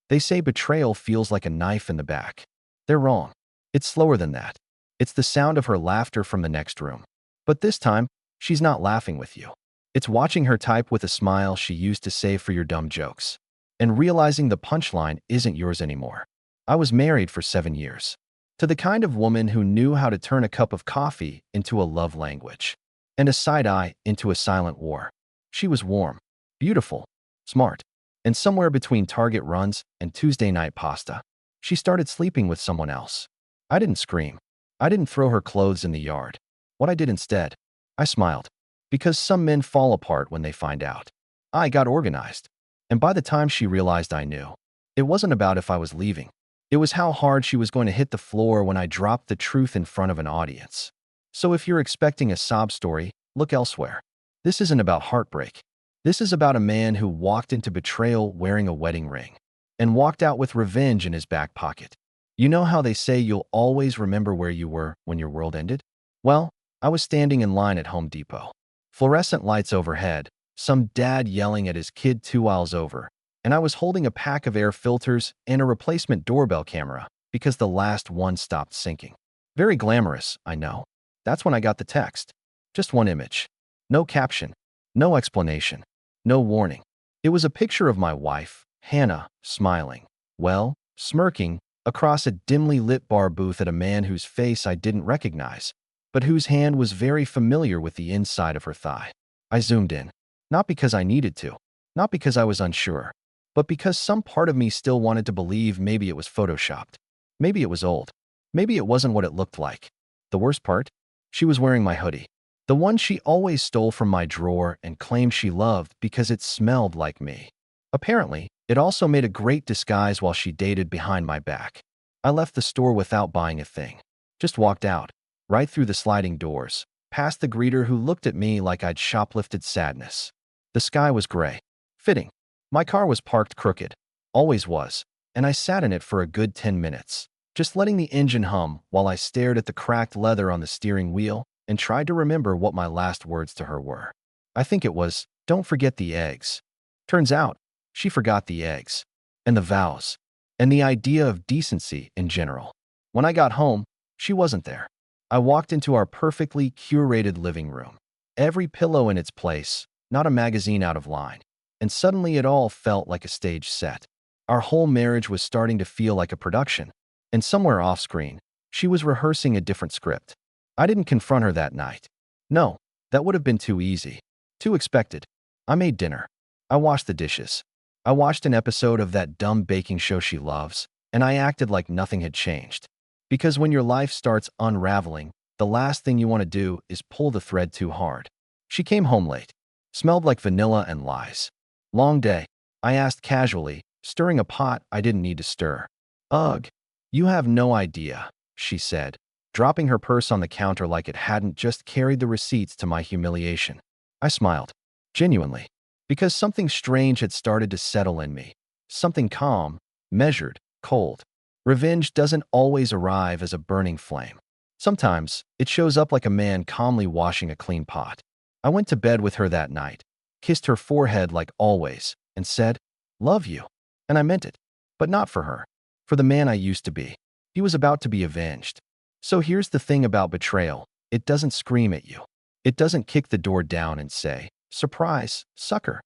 They say betrayal feels like a knife in the back. They're wrong. It's slower than that. It's the sound of her laughter from the next room. But this time, she's not laughing with you. It's watching her type with a smile she used to save for your dumb jokes. And realizing the punchline isn't yours anymore. I was married for 7 years. To the kind of woman who knew how to turn a cup of coffee into a love language. And a side eye into a silent war. She was warm, beautiful, smart, and somewhere between Target runs and Tuesday night pasta. She started sleeping with someone else. I didn't scream. I didn't throw her clothes in the yard. What I did instead, I smiled. Because some men fall apart when they find out. I got organized. And by the time she realized I knew, it wasn't about if I was leaving. It was how hard she was going to hit the floor when I dropped the truth in front of an audience. So if you're expecting a sob story, look elsewhere. This isn't about heartbreak. This is about a man who walked into betrayal wearing a wedding ring and walked out with revenge in his back pocket. You know how they say you'll always remember where you were when your world ended? Well, I was standing in line at Home Depot. Fluorescent lights overhead, some dad yelling at his kid 2 aisles over, and I was holding a pack of air filters and a replacement doorbell camera because the last one stopped syncing. Very glamorous, I know. That's when I got the text. Just one image. No caption. No explanation. No warning. It was a picture of my wife, Hannah, smiling. Well, smirking, across a dimly lit bar booth at a man whose face I didn't recognize, but whose hand was very familiar with the inside of her thigh. I zoomed in. Not because I needed to. Not because I was unsure. But because some part of me still wanted to believe maybe it was photoshopped. Maybe it was old. Maybe it wasn't what it looked like. The worst part? She was wearing my hoodie. The one she always stole from my drawer and claimed she loved because it smelled like me. Apparently, it also made a great disguise while she dated behind my back. I left the store without buying a thing. Just walked out, right through the sliding doors, past the greeter who looked at me like I'd shoplifted sadness. The sky was gray. Fitting. My car was parked crooked. Always was. And I sat in it for a good 10 minutes. Just letting the engine hum while I stared at the cracked leather on the steering wheel and tried to remember what my last words to her were. I think it was, "Don't forget the eggs." Turns out, she forgot the eggs. And the vows. And the idea of decency in general. When I got home, she wasn't there. I walked into our perfectly curated living room. Every pillow in its place, not a magazine out of line. And suddenly it all felt like a stage set. Our whole marriage was starting to feel like a production. And somewhere off-screen, she was rehearsing a different script. I didn't confront her that night. No, that would have been too easy. Too expected. I made dinner. I washed the dishes. I watched an episode of that dumb baking show she loves, and I acted like nothing had changed. Because when your life starts unraveling, the last thing you want to do is pull the thread too hard. She came home late. Smelled like vanilla and lies. Long day. I asked casually, stirring a pot I didn't need to stir. Ugh. You have no idea, she said, dropping her purse on the counter like it hadn't just carried the receipts to my humiliation. I smiled. Genuinely. Because something strange had started to settle in me. Something calm, measured, cold. Revenge doesn't always arrive as a burning flame. Sometimes, it shows up like a man calmly washing a clean pot. I went to bed with her that night, kissed her forehead like always, and said, "Love you." And I meant it. But not for her. For the man I used to be. He was about to be avenged. So here's the thing about betrayal. It doesn't scream at you. It doesn't kick the door down and say, "Surprise, sucker."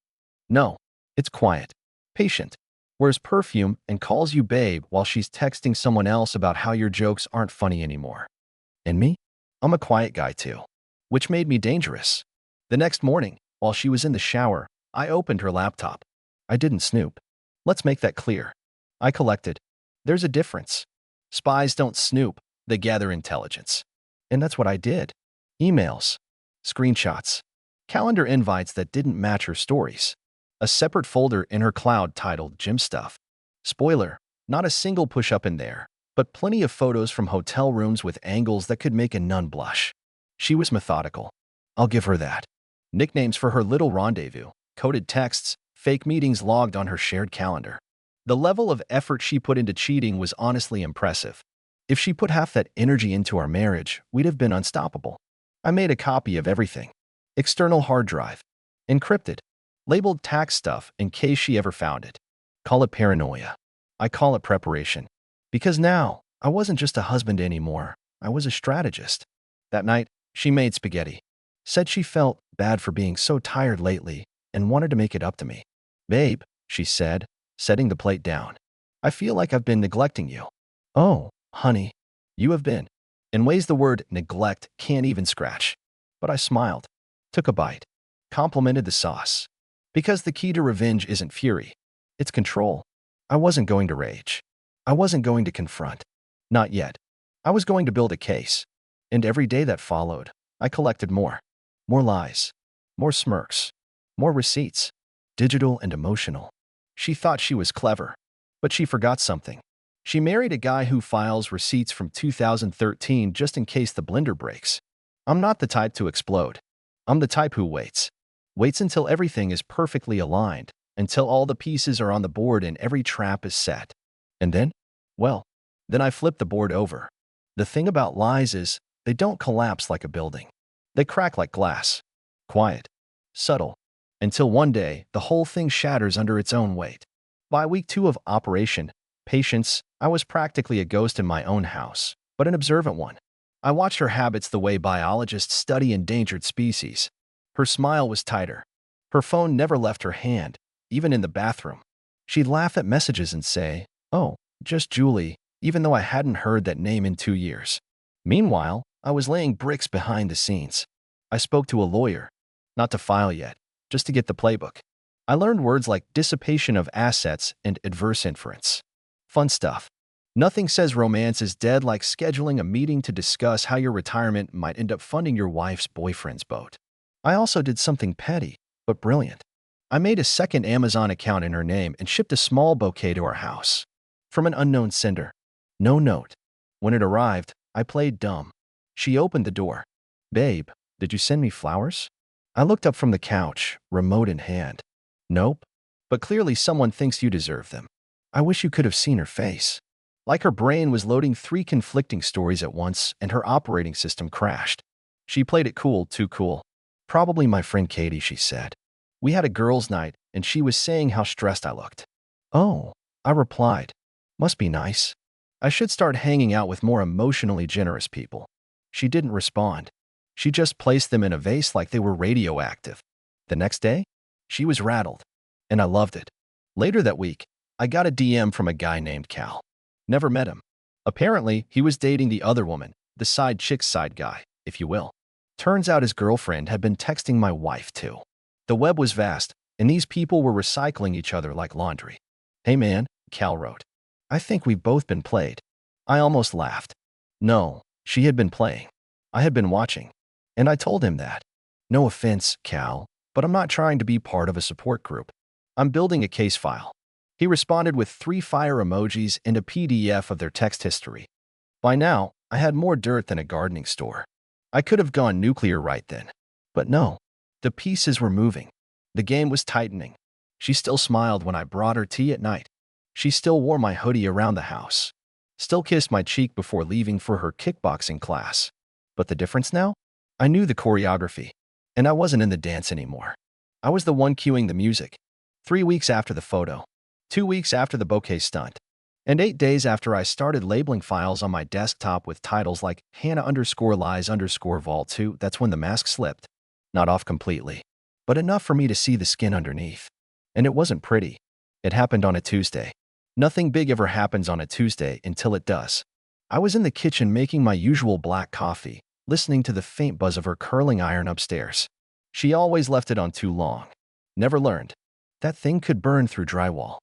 No, it's quiet, patient, wears perfume and calls you babe while she's texting someone else about how your jokes aren't funny anymore. And me? I'm a quiet guy too. Which made me dangerous. The next morning, while she was in the shower, I opened her laptop. I didn't snoop. Let's make that clear. I collected. There's a difference. Spies don't snoop, they gather intelligence. And that's what I did. Emails, screenshots, calendar invites that didn't match her stories. A separate folder in her cloud titled Gym Stuff. Spoiler, not a single push-up in there, but plenty of photos from hotel rooms with angles that could make a nun blush. She was methodical. I'll give her that. Nicknames for her little rendezvous, coded texts, fake meetings logged on her shared calendar. The level of effort she put into cheating was honestly impressive. If she put half that energy into our marriage, we'd have been unstoppable. I made a copy of everything. External hard drive. Encrypted. Labeled tax stuff in case she ever found it. Call it paranoia. I call it preparation. Because now, I wasn't just a husband anymore. I was a strategist. That night, she made spaghetti. Said she felt bad for being so tired lately and wanted to make it up to me. Babe, she said, setting the plate down. I feel like I've been neglecting you. Oh, honey, you have been. In ways the word neglect can't even scratch. But I smiled, took a bite, complimented the sauce. Because the key to revenge isn't fury, it's control. I wasn't going to rage. I wasn't going to confront. Not yet. I was going to build a case. And every day that followed, I collected more. More lies. More smirks. More receipts. Digital and emotional. She thought she was clever. But she forgot something. She married a guy who files receipts from 2013 just in case the blender breaks. I'm not the type to explode. I'm the type who waits. Waits until everything is perfectly aligned, until all the pieces are on the board and every trap is set. And then? Well, then I flip the board over. The thing about lies is, they don't collapse like a building. They crack like glass. Quiet. Subtle. Until one day, the whole thing shatters under its own weight. By week 2 of Operation Patience, I was practically a ghost in my own house, but an observant one. I watched her habits the way biologists study endangered species. Her smile was tighter. Her phone never left her hand, even in the bathroom. She'd laugh at messages and say, "Oh, just Julie," even though I hadn't heard that name in 2 years. Meanwhile, I was laying bricks behind the scenes. I spoke to a lawyer, not to file yet, just to get the playbook. I learned words like dissipation of assets and adverse inference. Fun stuff. Nothing says romance is dead like scheduling a meeting to discuss how your retirement might end up funding your wife's boyfriend's boat. I also did something petty, but brilliant. I made a second Amazon account in her name and shipped a small bouquet to her house. From an unknown sender. No note. When it arrived, I played dumb. She opened the door. "Babe, did you send me flowers?" I looked up from the couch, remote in hand. "Nope. But clearly someone thinks you deserve them." I wish you could have seen her face. Like her brain was loading 3 conflicting stories at once and her operating system crashed. She played it cool, too cool. "Probably my friend Katie," she said. "We had a girls' night and she was saying how stressed I looked." "Oh," I replied. "Must be nice. I should start hanging out with more emotionally generous people." She didn't respond. She just placed them in a vase like they were radioactive. The next day, she was rattled. And I loved it. Later that week, I got a DM from a guy named Cal. Never met him. Apparently, he was dating the other woman, the side chick's side guy, if you will. Turns out his girlfriend had been texting my wife too. The web was vast, and these people were recycling each other like laundry. "Hey man," Cal wrote. "I think we've both been played." I almost laughed. No, she had been playing. I had been watching. And I told him that. "No offense, Cal, but I'm not trying to be part of a support group. I'm building a case file." He responded with 3 fire emojis and a PDF of their text history. By now, I had more dirt than a gardening store. I could have gone nuclear right then. But no, the pieces were moving. The game was tightening. She still smiled when I brought her tea at night. She still wore my hoodie around the house. Still kissed my cheek before leaving for her kickboxing class. But the difference now? I knew the choreography, and I wasn't in the dance anymore. I was the one cueing the music. 3 weeks after the photo. 2 weeks after the bouquet stunt, and 8 days after I started labeling files on my desktop with titles like Hannah_lies_vol 2, that's when the mask slipped. Not off completely, but enough for me to see the skin underneath. And it wasn't pretty. It happened on a Tuesday. Nothing big ever happens on a Tuesday until it does. I was in the kitchen making my usual black coffee, listening to the faint buzz of her curling iron upstairs. She always left it on too long. Never learned. That thing could burn through drywall.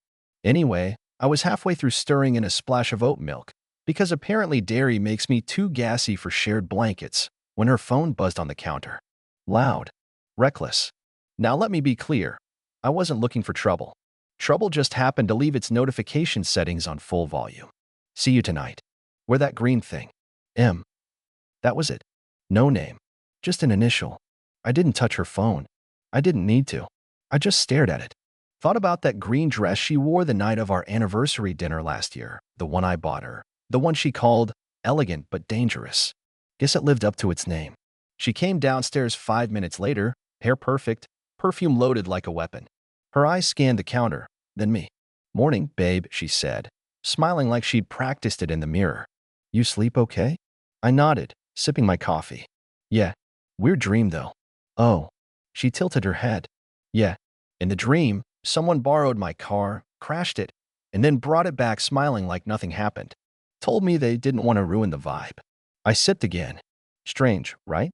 Anyway, I was halfway through stirring in a splash of oat milk, because apparently dairy makes me too gassy for shared blankets, when her phone buzzed on the counter. Loud. Reckless. Now let me be clear. I wasn't looking for trouble. Trouble just happened to leave its notification settings on full volume. "See you tonight." Where that green thing? M. That was it. No name. Just an initial. I didn't touch her phone. I didn't need to. I just stared at it. Thought about that green dress she wore the night of our anniversary dinner last year, the one I bought her, the one she called elegant but dangerous. Guess it lived up to its name. She came downstairs 5 minutes later, hair perfect, perfume loaded like a weapon. Her eyes scanned the counter, then me. "Morning, babe," she said, smiling like she'd practiced it in the mirror. You sleep okay? I nodded, sipping my coffee. Yeah. Weird dream, though. Oh. She tilted her head. Yeah. In the dream, someone borrowed my car, crashed it, and then brought it back smiling like nothing happened. Told me they didn't want to ruin the vibe. I sipped again. Strange, right?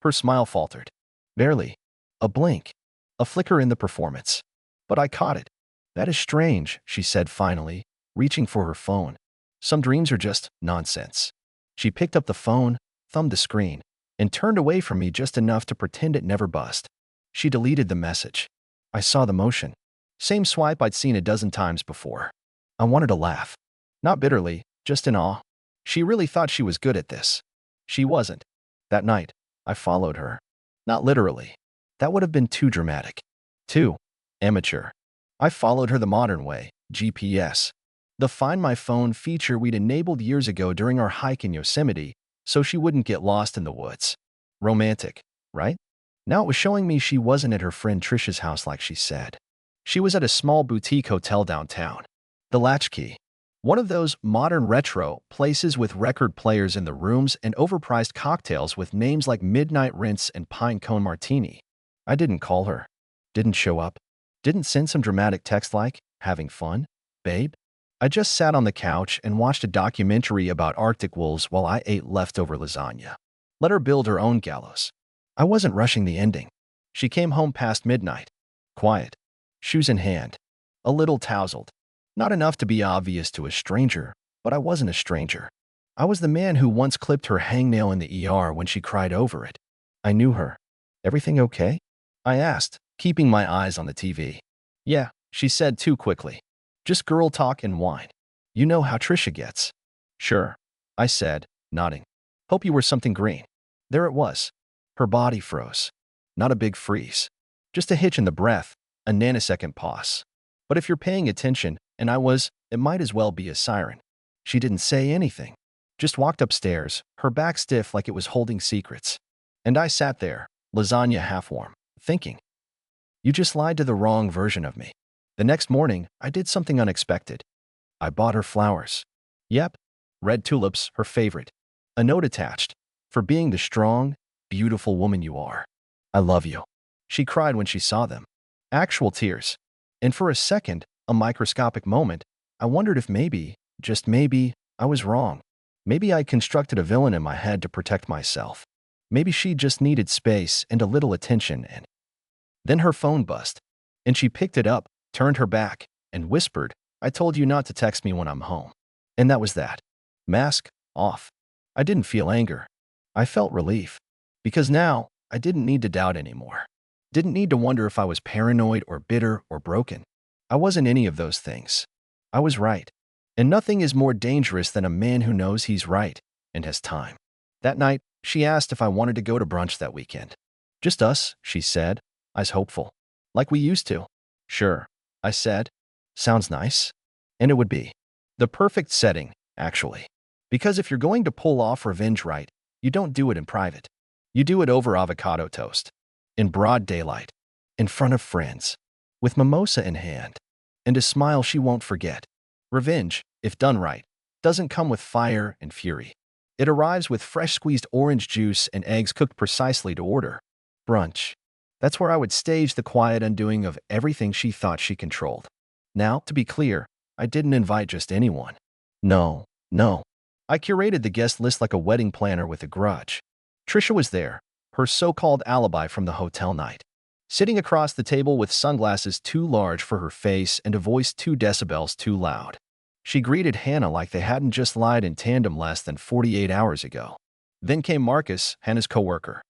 Her smile faltered. Barely. A blink. A flicker in the performance. But I caught it. That is strange, she said finally, reaching for her phone. Some dreams are just nonsense. She picked up the phone, thumbed the screen, and turned away from me just enough to pretend it never buzzed. She deleted the message. I saw the motion. Same swipe I'd seen a dozen times before. I wanted to laugh. Not bitterly, just in awe. She really thought she was good at this. She wasn't. That night, I followed her. Not literally. That would have been too dramatic. Too amateur. I followed her the modern way, GPS. The Find My Phone feature we'd enabled years ago during our hike in Yosemite, so she wouldn't get lost in the woods. Romantic, right? Now it was showing me she wasn't at her friend Trisha's house like she said. She was at a small boutique hotel downtown. The Latchkey. One of those modern retro places with record players in the rooms and overpriced cocktails with names like Midnight Rinse and Pine Cone Martini. I didn't call her. Didn't show up. Didn't send some dramatic text like, having fun, babe? I just sat on the couch and watched a documentary about Arctic wolves while I ate leftover lasagna. Let her build her own gallows. I wasn't rushing the ending. She came home past midnight. Quiet. Shoes in hand. A little tousled. Not enough to be obvious to a stranger, but I wasn't a stranger. I was the man who once clipped her hangnail in the ER when she cried over it. I knew her. Everything okay? I asked, keeping my eyes on the TV. Yeah, she said too quickly. Just girl talk and whine. You know how Trisha gets. Sure, I said, nodding. Hope you were something green. There it was. Her body froze. Not a big freeze. Just a hitch in the breath, a nanosecond pause. But if you're paying attention, and I was, it might as well be a siren. She didn't say anything. Just walked upstairs, her back stiff like it was holding secrets. And I sat there, lasagna half warm, thinking. You just lied to the wrong version of me. The next morning, I did something unexpected. I bought her flowers. Yep, red tulips, her favorite. A note attached. For being the strong, beautiful woman you are. I love you. She cried when she saw them. Actual tears. And for a second, a microscopic moment, I wondered if maybe, just maybe, I was wrong. Maybe I constructed a villain in my head to protect myself. Maybe she just needed space and a little attention and… Then her phone buzzed. And she picked it up, turned her back, and whispered, I told you not to text me when I'm home. And that was that. Mask off. I didn't feel anger. I felt relief. Because now, I didn't need to doubt anymore. Didn't need to wonder if I was paranoid or bitter or broken. I wasn't any of those things. I was right. And nothing is more dangerous than a man who knows he's right and has time. That night, she asked if I wanted to go to brunch that weekend. Just us, she said, eyes hopeful. Like we used to. Sure, I said. Sounds nice. And it would be. The perfect setting, actually. Because if you're going to pull off revenge right, you don't do it in private. You do it over avocado toast. In broad daylight. In front of friends. With mimosa in hand. And a smile she won't forget. Revenge, if done right, doesn't come with fire and fury. It arrives with fresh squeezed orange juice and eggs cooked precisely to order. Brunch. That's where I would stage the quiet undoing of everything she thought she controlled. Now, to be clear, I didn't invite just anyone. No. I curated the guest list like a wedding planner with a grudge. Trisha was there, her so-called alibi from the hotel night. Sitting across the table with sunglasses too large for her face and a voice 2 decibels too loud. She greeted Hannah like they hadn't just lied in tandem less than 48 hours ago. Then came Marcus, Hannah's coworker.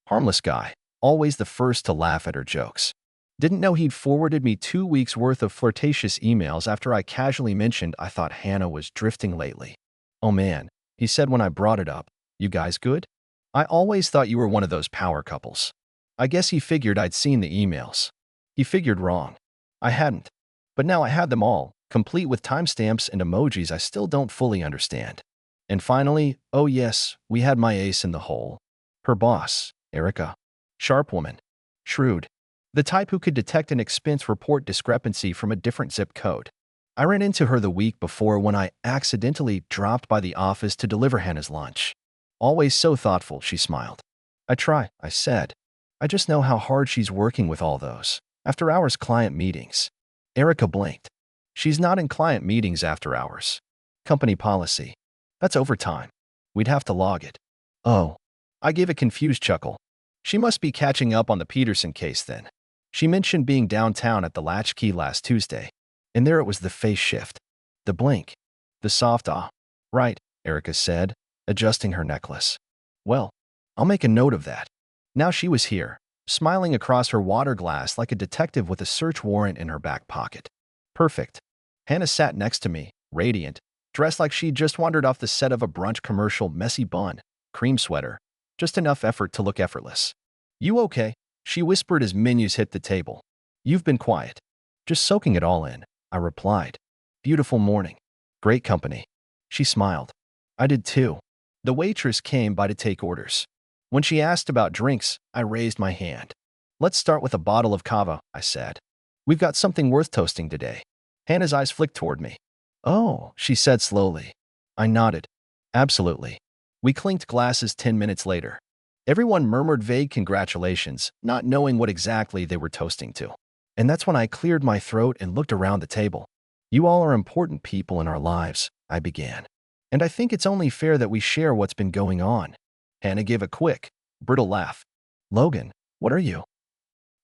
Harmless guy, always the first to laugh at her jokes. Didn't know he'd forwarded me 2 weeks' worth of flirtatious emails after I casually mentioned I thought Hannah was drifting lately. Oh man, he said when I brought it up, you guys good? I always thought you were one of those power couples. I guess he figured I'd seen the emails. He figured wrong. I hadn't. But now I had them all, complete with timestamps and emojis I still don't fully understand. And finally, oh yes, we had my ace in the hole. Her boss, Erica. Sharp woman. Shrewd. The type who could detect an expense report discrepancy from a different zip code. I ran into her the week before when I accidentally dropped by the office to deliver Hannah's lunch. Always so thoughtful, she smiled. I try, I said. I just know how hard she's working with all those after-hours client meetings. Erica blinked. She's not in client meetings after hours. Company policy. That's overtime. We'd have to log it. Oh. I gave a confused chuckle. She must be catching up on the Peterson case then. She mentioned being downtown at the Latchkey last Tuesday. And there it was, the face shift. The blink. The soft ah. Right, Erica said, adjusting her necklace. Well, I'll make a note of that. Now she was here, smiling across her water glass like a detective with a search warrant in her back pocket. Perfect. Hannah sat next to me, radiant, dressed like she'd just wandered off the set of a brunch commercial, messy bun, cream sweater, just enough effort to look effortless. You okay? She whispered as menus hit the table. You've been quiet. Just soaking it all in, I replied. Beautiful morning. Great company. She smiled. I did too. The waitress came by to take orders. When she asked about drinks, I raised my hand. Let's start with a bottle of cava, I said. We've got something worth toasting today. Hannah's eyes flicked toward me. Oh, she said slowly. I nodded. Absolutely. We clinked glasses 10 minutes later. Everyone murmured vague congratulations, not knowing what exactly they were toasting to. And that's when I cleared my throat and looked around the table. You all are important people in our lives, I began. And I think it's only fair that we share what's been going on. Hannah gave a quick, brittle laugh. Logan, what are you?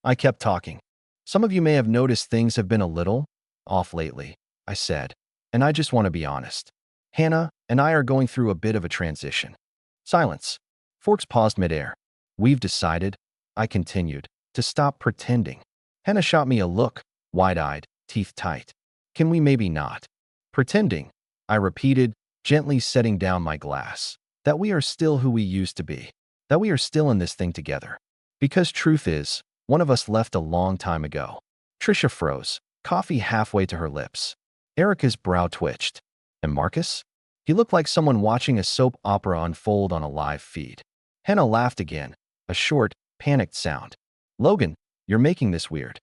I kept talking. Some of you may have noticed things have been a little off lately, I said. And I just want to be honest. Hannah and I are going through a bit of a transition. Silence. Forks paused midair. We've decided, I continued, to stop pretending. Hannah shot me a look, wide-eyed, teeth tight. Can we maybe not? Pretending, I repeated, gently setting down my glass. That we are still who we used to be. That we are still in this thing together. Because truth is, one of us left a long time ago. Trisha froze, coffee halfway to her lips. Erica's brow twitched. And Marcus? He looked like someone watching a soap opera unfold on a live feed. Hannah laughed again, a short, panicked sound. Logan, you're making this weird.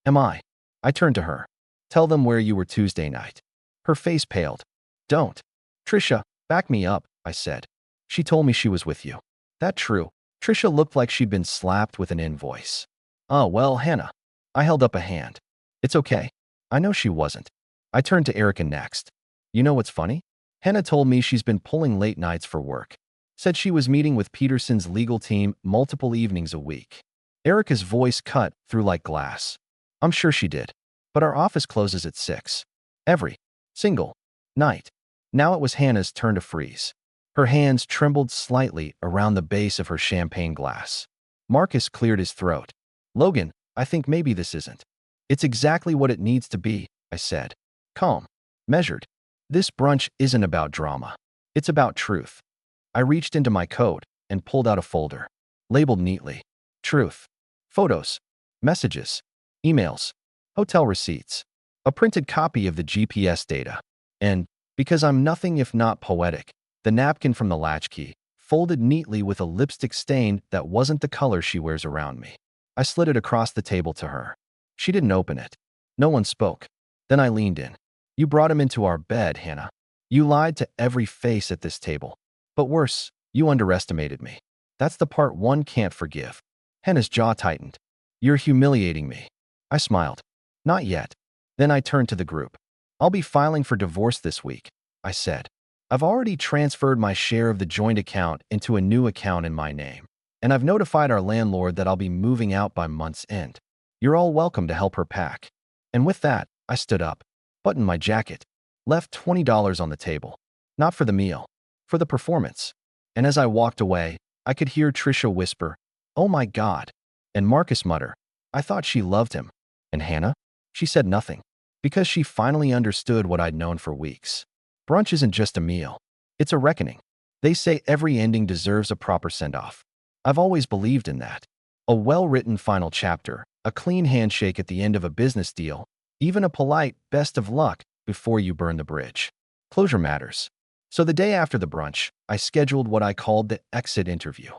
Am I? I turned to her. Tell them where you were Tuesday night. Her face paled. Don't. Trisha, back me up, I said. She told me she was with you. That true. Trisha looked like she'd been slapped with an invoice. Oh, well, Hannah. I held up a hand. It's okay. I know she wasn't. I turned to Erica next. You know what's funny? Hannah told me she's been pulling late nights for work. Said she was meeting with Peterson's legal team multiple evenings a week. Erica's voice cut through like glass. I'm sure she did. But our office closes at 6. Every single night. Now it was Hannah's turn to freeze. Her hands trembled slightly around the base of her champagne glass. Marcus cleared his throat. Logan, I think maybe this isn't. It's exactly what it needs to be, I said. Calm. Measured. This brunch isn't about drama. It's about truth. I reached into my coat and pulled out a folder. Labeled neatly. Truth. Photos. Messages. Emails. Hotel receipts. A printed copy of the GPS data. And, because I'm nothing if not poetic, the napkin from the latchkey, folded neatly with a lipstick stain that wasn't the color she wears around me. I slid it across the table to her. She didn't open it. No one spoke. Then I leaned in. You brought him into our bed, Hannah. You lied to every face at this table. But worse, you underestimated me. That's the part one can't forgive. Hannah's jaw tightened. You're humiliating me. I smiled. Not yet. Then I turned to the group. I'll be filing for divorce this week, I said. I've already transferred my share of the joint account into a new account in my name, and I've notified our landlord that I'll be moving out by month's end. You're all welcome to help her pack. And with that, I stood up, buttoned my jacket, left $20 on the table. Not for the meal, for the performance. And as I walked away, I could hear Trisha whisper, "Oh my God," and Marcus mutter, "I thought she loved him." And Hannah? She said nothing, because she finally understood what I'd known for weeks. Brunch isn't just a meal. It's a reckoning. They say every ending deserves a proper send-off. I've always believed in that. A well-written final chapter, a clean handshake at the end of a business deal, even a polite best of luck before you burn the bridge. Closure matters. So the day after the brunch, I scheduled what I called the exit interview.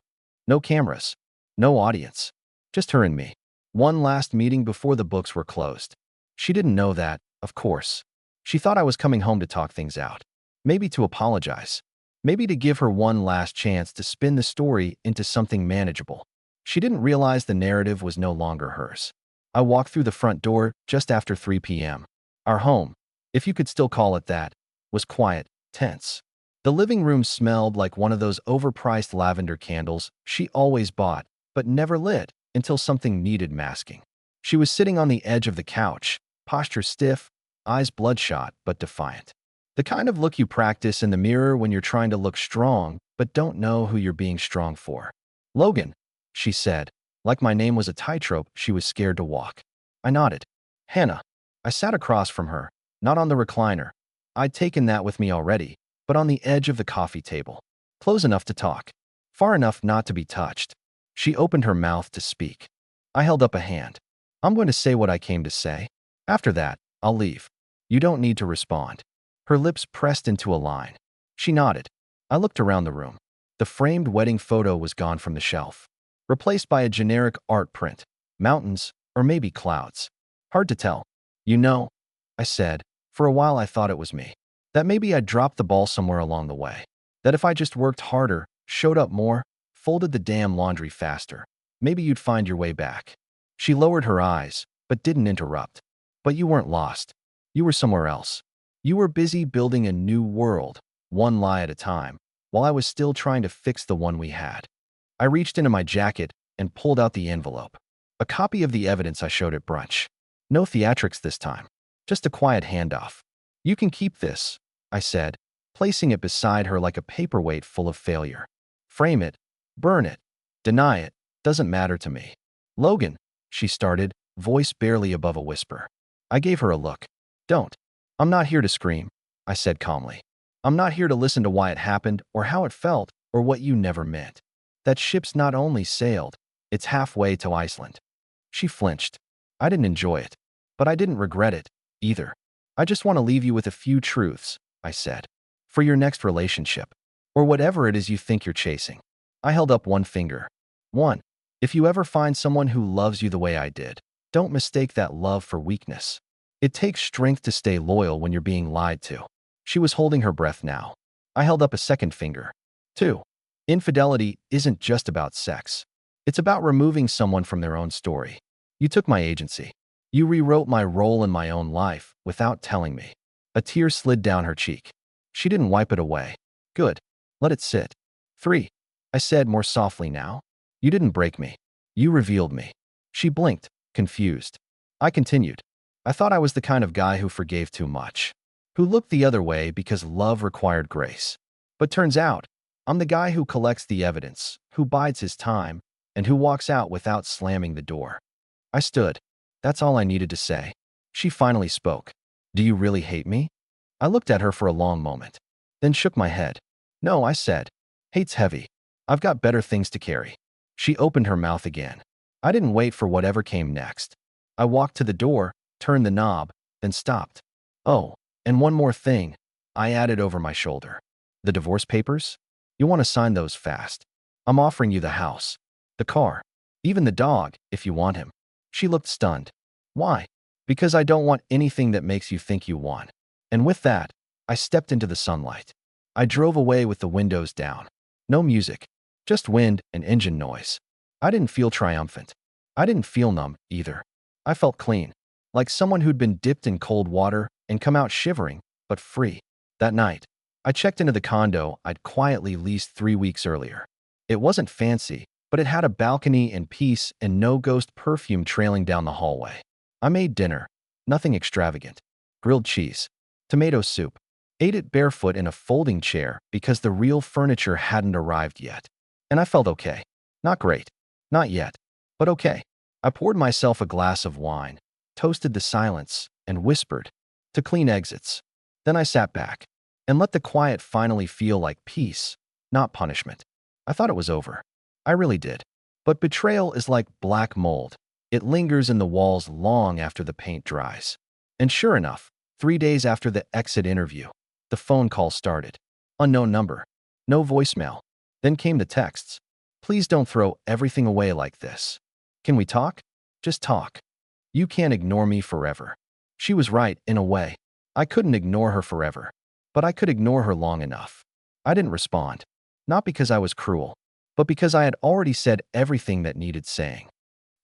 No cameras, no audience, just her and me. One last meeting before the books were closed. She didn't know that, of course. She thought I was coming home to talk things out. Maybe to apologize. Maybe to give her one last chance to spin the story into something manageable. She didn't realize the narrative was no longer hers. I walked through the front door just after 3 p.m. Our home, if you could still call it that, was quiet, tense. The living room smelled like one of those overpriced lavender candles she always bought, but never lit until something needed masking. She was sitting on the edge of the couch, posture stiff, eyes bloodshot but defiant. The kind of look you practice in the mirror when you're trying to look strong but don't know who you're being strong for. "Logan," she said. Like my name was a tightrope she was scared to walk. I nodded. "Hannah." I sat across from her, not on the recliner. I'd taken that with me already, but on the edge of the coffee table. Close enough to talk, far enough not to be touched. She opened her mouth to speak. I held up a hand. "I'm going to say what I came to say. After that, I'll leave. You don't need to respond." Her lips pressed into a line. She nodded. I looked around the room. The framed wedding photo was gone from the shelf, replaced by a generic art print. Mountains, or maybe clouds. Hard to tell. "You know," I said, for a while I thought it was me. That maybe I'd dropped the ball somewhere along the way. That if I just worked harder, showed up more, folded the damn laundry faster, maybe you'd find your way back. She lowered her eyes, but didn't interrupt. "But you weren't lost. You were somewhere else. You were busy building a new world, one lie at a time, while I was still trying to fix the one we had." I reached into my jacket and pulled out the envelope. A copy of the evidence I showed at brunch. No theatrics this time. Just a quiet handoff. "You can keep this," I said, placing it beside her like a paperweight full of failure. "Frame it, burn it, deny it, doesn't matter to me." "Logan," she started, voice barely above a whisper. I gave her a look. "Don't. I'm not here to scream," I said calmly. "I'm not here to listen to why it happened or how it felt or what you never meant. That ship's not only sailed, it's halfway to Iceland." She flinched. I didn't enjoy it, but I didn't regret it either. "I just want to leave you with a few truths," I said, "for your next relationship, or whatever it is you think you're chasing." I held up one finger. "1. If you ever find someone who loves you the way I did, don't mistake that love for weakness. It takes strength to stay loyal when you're being lied to." She was holding her breath now. I held up a second finger. 2. Infidelity isn't just about sex. It's about removing someone from their own story. You took my agency. You rewrote my role in my own life without telling me. A tear slid down her cheek. She didn't wipe it away. "Good. Let it sit." 3. I said more softly now. "You didn't break me. You revealed me." She blinked, confused. I continued. "I thought I was the kind of guy who forgave too much, who looked the other way because love required grace. But turns out, I'm the guy who collects the evidence, who bides his time, and who walks out without slamming the door." I stood. That's all I needed to say. She finally spoke. "Do you really hate me?" I looked at her for a long moment, then shook my head. "No," I said. "Hate's heavy. I've got better things to carry." She opened her mouth again. I didn't wait for whatever came next. I walked to the door, turned the knob, then stopped. "Oh, and one more thing," I added over my shoulder. "The divorce papers? You'll want to sign those fast. I'm offering you the house, the car, even the dog, if you want him." She looked stunned. "Why?" "Because I don't want anything that makes you think you want." And with that, I stepped into the sunlight. I drove away with the windows down. No music, just wind and engine noise. I didn't feel triumphant. I didn't feel numb either. I felt clean, like someone who'd been dipped in cold water and come out shivering, but free. That night, I checked into the condo I'd quietly leased 3 weeks earlier. It wasn't fancy, but it had a balcony and peace and no ghost perfume trailing down the hallway. I made dinner, nothing extravagant. Grilled cheese, tomato soup. Ate it barefoot in a folding chair because the real furniture hadn't arrived yet. And I felt okay. Not great. Not yet. But okay. I poured myself a glass of wine, toasted the silence, and whispered, "To clean exits." Then I sat back and let the quiet finally feel like peace, not punishment. I thought it was over. I really did. But betrayal is like black mold. It lingers in the walls long after the paint dries. And sure enough, 3 days after the exit interview, the phone call started. Unknown number. No voicemail. Then came the texts. "Please don't throw everything away like this. Can we talk? Just talk. You can't ignore me forever." She was right, in a way. I couldn't ignore her forever, but I could ignore her long enough. I didn't respond, not because I was cruel, but because I had already said everything that needed saying.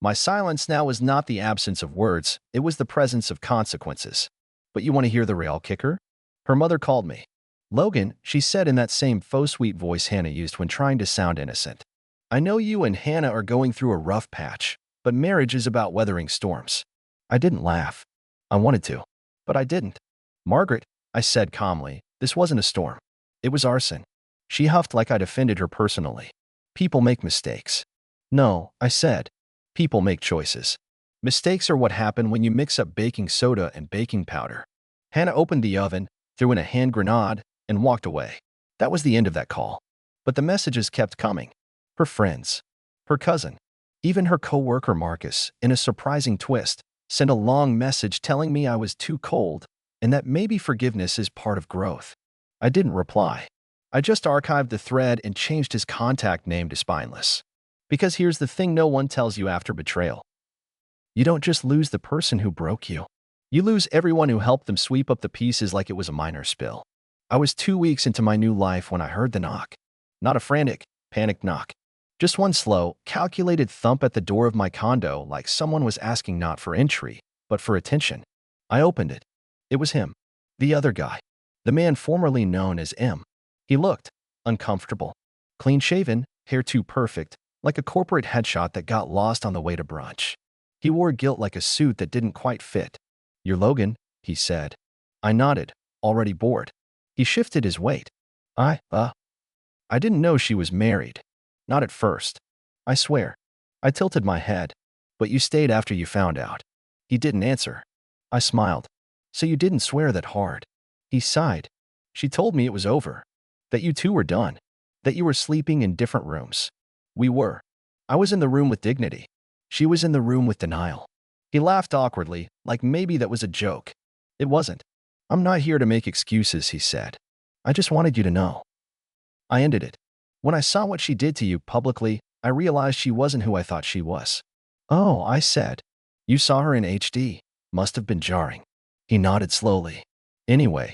My silence now was not the absence of words, it was the presence of consequences. But you want to hear the real kicker? Her mother called me. Logan, she said in that same faux sweet voice Hannah used when trying to sound innocent. I know you and Hannah are going through a rough patch, but marriage is about weathering storms. I didn't laugh. I wanted to, but I didn't. Margaret, I said calmly, this wasn't a storm. It was arson. She huffed like I'd offended her personally. People make mistakes. No, I said. People make choices. Mistakes are what happen when you mix up baking soda and baking powder. Hannah opened the oven, threw in a hand grenade, and walked away. That was the end of that call. But the messages kept coming. Her friends, her cousin, even her co-worker Marcus, in a surprising twist, sent a long message telling me I was too cold and that maybe forgiveness is part of growth. I didn't reply. I just archived the thread and changed his contact name to Spineless. Because here's the thing no one tells you after betrayal. You don't just lose the person who broke you. You lose everyone who helped them sweep up the pieces like it was a minor spill. I was 2 weeks into my new life when I heard the knock. Not a frantic, panicked knock. Just one slow, calculated thump at the door of my condo like someone was asking not for entry, but for attention. I opened it. It was him. The other guy. The man formerly known as M. He looked uncomfortable. Clean-shaven, hair too perfect, like a corporate headshot that got lost on the way to brunch. He wore guilt like a suit that didn't quite fit. You're Logan, he said. I nodded, already bored. He shifted his weight. I didn't know she was married. Not at first. I swear. I tilted my head. But you stayed after you found out. He didn't answer. I smiled. So you didn't swear that hard. He sighed. She told me it was over. That you two were done. That you were sleeping in different rooms. We were. I was in the room with dignity. She was in the room with denial. He laughed awkwardly, like maybe that was a joke. It wasn't. I'm not here to make excuses, he said. I just wanted you to know. I ended it. When I saw what she did to you publicly, I realized she wasn't who I thought she was. Oh, I said. You saw her in HD. Must have been jarring. He nodded slowly. Anyway,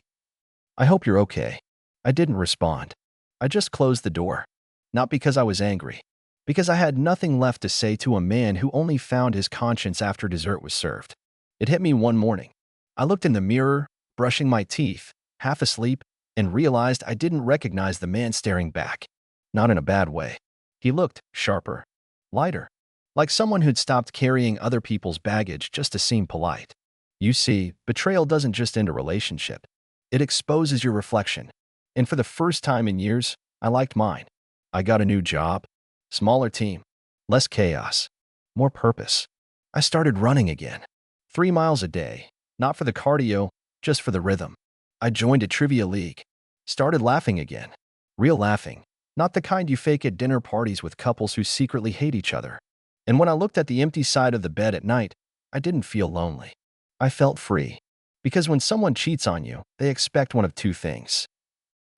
I hope you're okay. I didn't respond. I just closed the door. Not because I was angry. Because I had nothing left to say to a man who only found his conscience after dessert was served. It hit me one morning. I looked in the mirror, brushing my teeth, half asleep, and realized I didn't recognize the man staring back. Not in a bad way. He looked sharper, lighter, like someone who'd stopped carrying other people's baggage just to seem polite. You see, betrayal doesn't just end a relationship. It exposes your reflection. And for the first time in years, I liked mine. I got a new job, smaller team, less chaos, more purpose. I started running again. 3 miles a day, not for the cardio, just for the rhythm. I joined a trivia league. Started laughing again. Real laughing, not the kind you fake at dinner parties with couples who secretly hate each other. And when I looked at the empty side of the bed at night, I didn't feel lonely. I felt free. Because when someone cheats on you, they expect one of two things.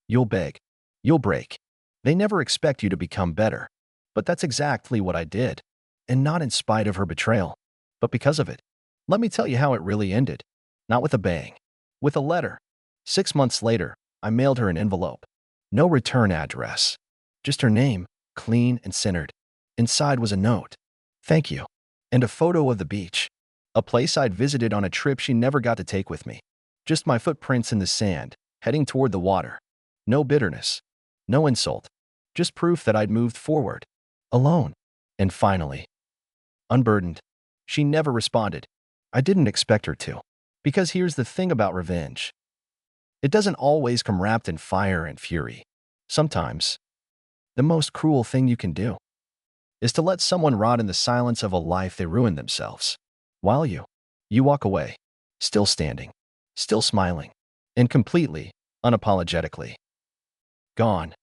You'll beg. You'll break. They never expect you to become better. But that's exactly what I did. And not in spite of her betrayal, but because of it. Let me tell you how it really ended. Not with a bang. With a letter. 6 months later, I mailed her an envelope. No return address. Just her name, clean and centered. Inside was a note. Thank you. And a photo of the beach. A place I'd visited on a trip she never got to take with me. Just my footprints in the sand, heading toward the water. No bitterness. No insult. Just proof that I'd moved forward. Alone. And finally, unburdened. She never responded. I didn't expect her to. Because here's the thing about revenge. It doesn't always come wrapped in fire and fury. Sometimes, the most cruel thing you can do is to let someone rot in the silence of a life they ruined themselves. While you walk away, still standing, still smiling, and completely, unapologetically gone.